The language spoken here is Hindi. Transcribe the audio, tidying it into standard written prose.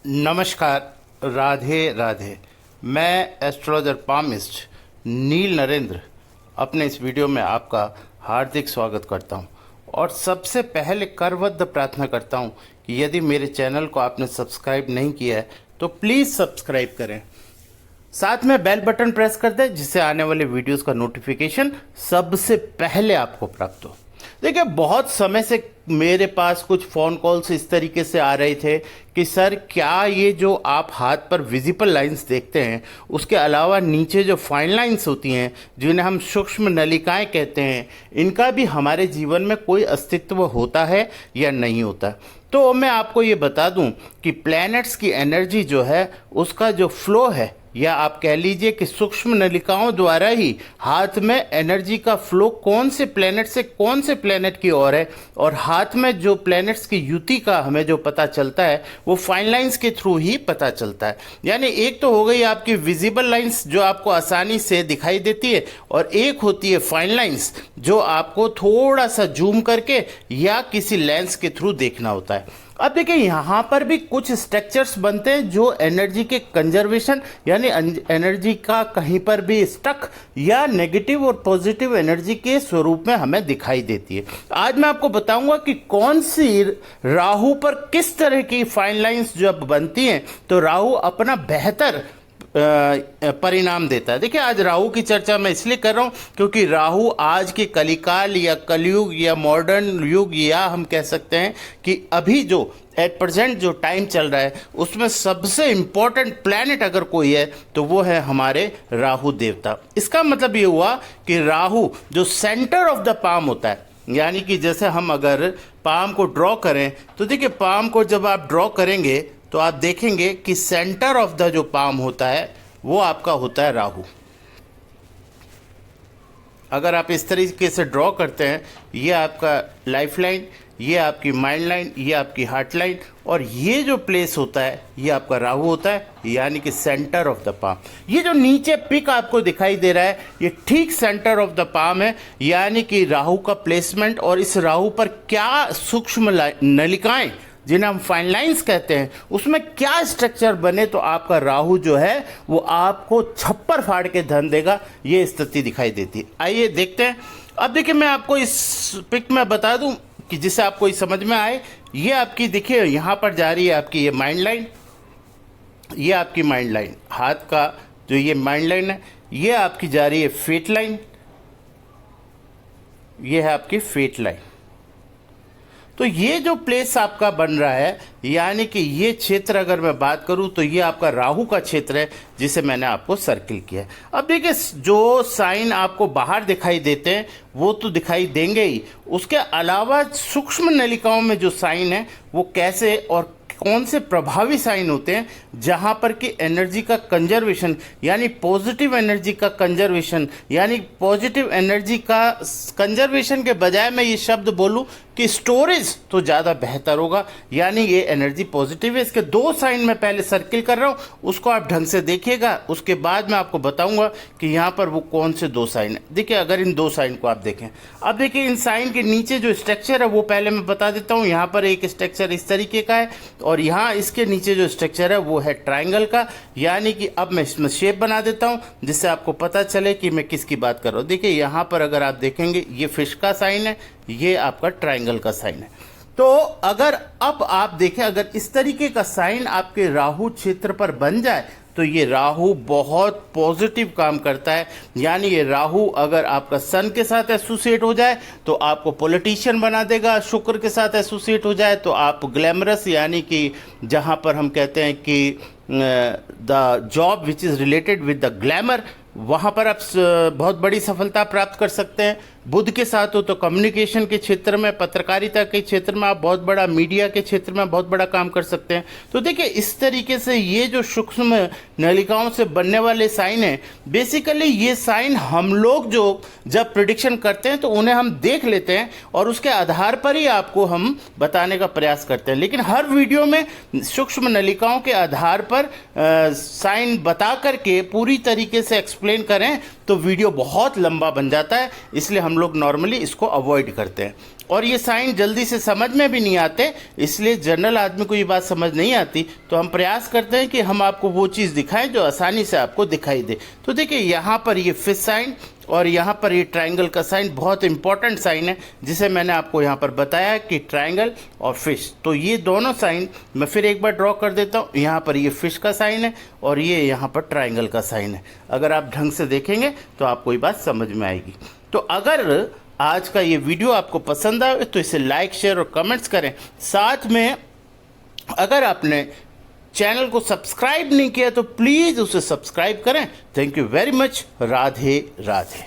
नमस्कार, राधे राधे। मैं एस्ट्रोलॉजर पामिस्ट नील नरेंद्र अपने इस वीडियो में आपका हार्दिक स्वागत करता हूं और सबसे पहले करबद्ध प्रार्थना करता हूं कि यदि मेरे चैनल को आपने सब्सक्राइब नहीं किया है तो प्लीज़ सब्सक्राइब करें, साथ में बेल बटन प्रेस कर दें जिससे आने वाले वीडियोस का नोटिफिकेशन सबसे पहले आपको प्राप्त हो। देखिए, बहुत समय से मेरे पास कुछ फ़ोन कॉल्स इस तरीके से आ रहे थे कि सर क्या ये जो आप हाथ पर विजिबल लाइंस देखते हैं उसके अलावा नीचे जो फाइन लाइंस होती हैं जिन्हें हम सूक्ष्म नलिकाएं कहते हैं, इनका भी हमारे जीवन में कोई अस्तित्व होता है या नहीं होता। तो मैं आपको ये बता दूं कि प्लैनेट्स की एनर्जी जो है उसका जो फ्लो है, या आप कह लीजिए कि सूक्ष्म नलिकाओं द्वारा ही हाथ में एनर्जी का फ्लो कौन से प्लैनेट से कौन से प्लैनेट की ओर है, और हाथ में जो प्लैनेट्स की युति का हमें जो पता चलता है वो फाइन लाइंस के थ्रू ही पता चलता है। यानी एक तो हो गई आपकी विजिबल लाइंस जो आपको आसानी से दिखाई देती है, और एक होती है फाइन लाइंस जो आपको थोड़ा सा जूम करके या किसी लेंस के थ्रू देखना होता है। अब देखिए, यहाँ पर भी कुछ स्ट्रक्चर्स बनते हैं जो एनर्जी के कंजर्वेशन यानी एनर्जी का कहीं पर भी स्टक या नेगेटिव और पॉजिटिव एनर्जी के स्वरूप में हमें दिखाई देती है। आज मैं आपको बताऊंगा कि कौन सी राहु पर किस तरह की फाइन लाइंस जब बनती हैं तो राहु अपना बेहतर परिणाम देता है। देखिए, आज राहु की चर्चा मैं इसलिए कर रहा हूं क्योंकि राहु आज के कलिकाल या कलयुग या मॉडर्न युग, या हम कह सकते हैं कि अभी जो एट प्रेजेंट जो टाइम चल रहा है उसमें सबसे इंपॉर्टेंट प्लैनेट अगर कोई है तो वो है हमारे राहु देवता। इसका मतलब ये हुआ कि राहु जो सेंटर ऑफ द पाम होता है, यानी कि जैसे हम अगर पाम को ड्रॉ करें तो देखिए, पाम को जब आप ड्रॉ करेंगे तो आप देखेंगे कि सेंटर ऑफ द जो पाम होता है वो आपका होता है राहु। अगर आप इस तरीके से ड्रॉ करते हैं, ये आपका लाइफ लाइन, ये आपकी माइंड लाइन, ये आपकी हार्ट लाइन, और ये जो प्लेस होता है ये आपका राहु होता है, यानी कि सेंटर ऑफ द पाम। ये जो नीचे पिक आपको दिखाई दे रहा है ये ठीक सेंटर ऑफ द पाम है, यानी कि राहु का प्लेसमेंट। और इस राहु पर क्या सूक्ष्म नलिकाएं जिन्हें हम फाइन लाइंस कहते हैं उसमें क्या स्ट्रक्चर बने तो आपका राहु जो है वो आपको छप्पर फाड़ के धन देगा, ये स्थिति दिखाई देती है। आइए देखते हैं। अब देखिए, मैं आपको इस पिक में बता दूं कि जिससे आपको ये समझ में आए। ये आपकी देखिए यहाँ पर जा रही है आपकी ये माइंड लाइन, ये आपकी माइंड लाइन, हाथ का जो ये माइंड लाइन है, ये आपकी जा रही है फेट लाइन, ये है आपकी फेट लाइन। तो ये जो प्लेस आपका बन रहा है, यानी कि ये क्षेत्र अगर मैं बात करूं तो ये आपका राहु का क्षेत्र है जिसे मैंने आपको सर्किल किया है। अब देखिए, जो साइन आपको बाहर दिखाई देते हैं वो तो दिखाई देंगे ही, उसके अलावा सूक्ष्म नलिकाओं में जो साइन है वो कैसे और कौन से प्रभावी साइन होते हैं जहां पर कि एनर्जी का कंजर्वेशन यानी पॉजिटिव एनर्जी का कंजर्वेशन, यानी पॉजिटिव एनर्जी का कंजर्वेशन के बजाय मैं ये शब्द बोलूं कि स्टोरेज तो ज़्यादा बेहतर होगा, यानी ये एनर्जी पॉजिटिव है। इसके दो साइन मैं पहले सर्किल कर रहा हूँ, उसको आप ढंग से देखिएगा, उसके बाद मैं आपको बताऊंगा कि यहाँ पर वो कौन से दो साइन है। देखिए, अगर इन दो साइन को आप देखें, अब देखिए इन साइन के नीचे जो स्ट्रक्चर है वो पहले मैं बता देता हूँ। यहाँ पर एक स्ट्रक्चर इस तरीके का है और यहाँ इसके नीचे जो स्ट्रक्चर है वो है ट्राइंगल का, यानी कि अब मैं इसमें शेप बना देता हूँ जिससे आपको पता चले कि मैं किसकी बात कर रहा हूँ। देखिए, यहाँ पर अगर आप देखेंगे ये फिश का साइन है, ये आपका ट्राइंगल का साइन है। तो अगर अब आप देखें, अगर इस तरीके का साइन आपके राहु क्षेत्र पर बन जाए तो ये राहु बहुत पॉजिटिव काम करता है। यानी ये राहु अगर आपका सन के साथ एसोसिएट हो जाए तो आपको पॉलिटिशियन बना देगा, शुक्र के साथ एसोसिएट हो जाए तो आप ग्लैमरस, यानी कि जहां पर हम कहते हैं कि the job which is related with the glamour, वहाँ पर आप बहुत बड़ी सफलता प्राप्त कर सकते हैं। बुध के साथ हो तो कम्युनिकेशन के क्षेत्र में, पत्रकारिता के क्षेत्र में आप बहुत बड़ा, मीडिया के क्षेत्र में बहुत बड़ा काम कर सकते हैं। तो देखिए, इस तरीके से ये जो सूक्ष्म नलिकाओं से बनने वाले साइन हैं, बेसिकली ये साइन हम लोग जो जब प्रिडिक्शन करते हैं तो उन्हें हम देख लेते हैं और उसके आधार पर ही आपको हम बताने का प्रयास करते हैं। लेकिन हर वीडियो में सूक्ष्म नलिकाओं के आधार पर साइन बता करके पूरी तरीके से एक्सप्लेन करें तो वीडियो बहुत लंबा बन जाता है, इसलिए हम लोग नॉर्मली इसको अवॉइड करते हैं। और ये साइन जल्दी से समझ में भी नहीं आते, इसलिए जनरल आदमी को ये बात समझ नहीं आती, तो हम प्रयास करते हैं कि हम आपको वो चीज़ दिखाएं जो आसानी से आपको दिखाई दे। तो देखिए यहाँ पर ये फिश साइन और यहाँ पर ये ट्रायंगल का साइन बहुत इंपॉर्टेंट साइन है, जिसे मैंने आपको यहाँ पर बताया कि ट्रायंगल और फिश। तो ये दोनों साइन मैं फिर एक बार ड्रॉ कर देता हूँ। यहाँ पर ये फिश का साइन है और ये यहाँ पर ट्रायंगल का साइन है। अगर आप ढंग से देखेंगे तो आपको ये बात समझ में आएगी। तो अगर आज का ये वीडियो आपको पसंद आए तो इसे लाइक, शेयर और कमेंट्स करें। साथ में अगर आपने चैनल को सब्सक्राइब नहीं किया तो प्लीज़ उसे सब्सक्राइब करें। Thank you very much. Radhe Radhe.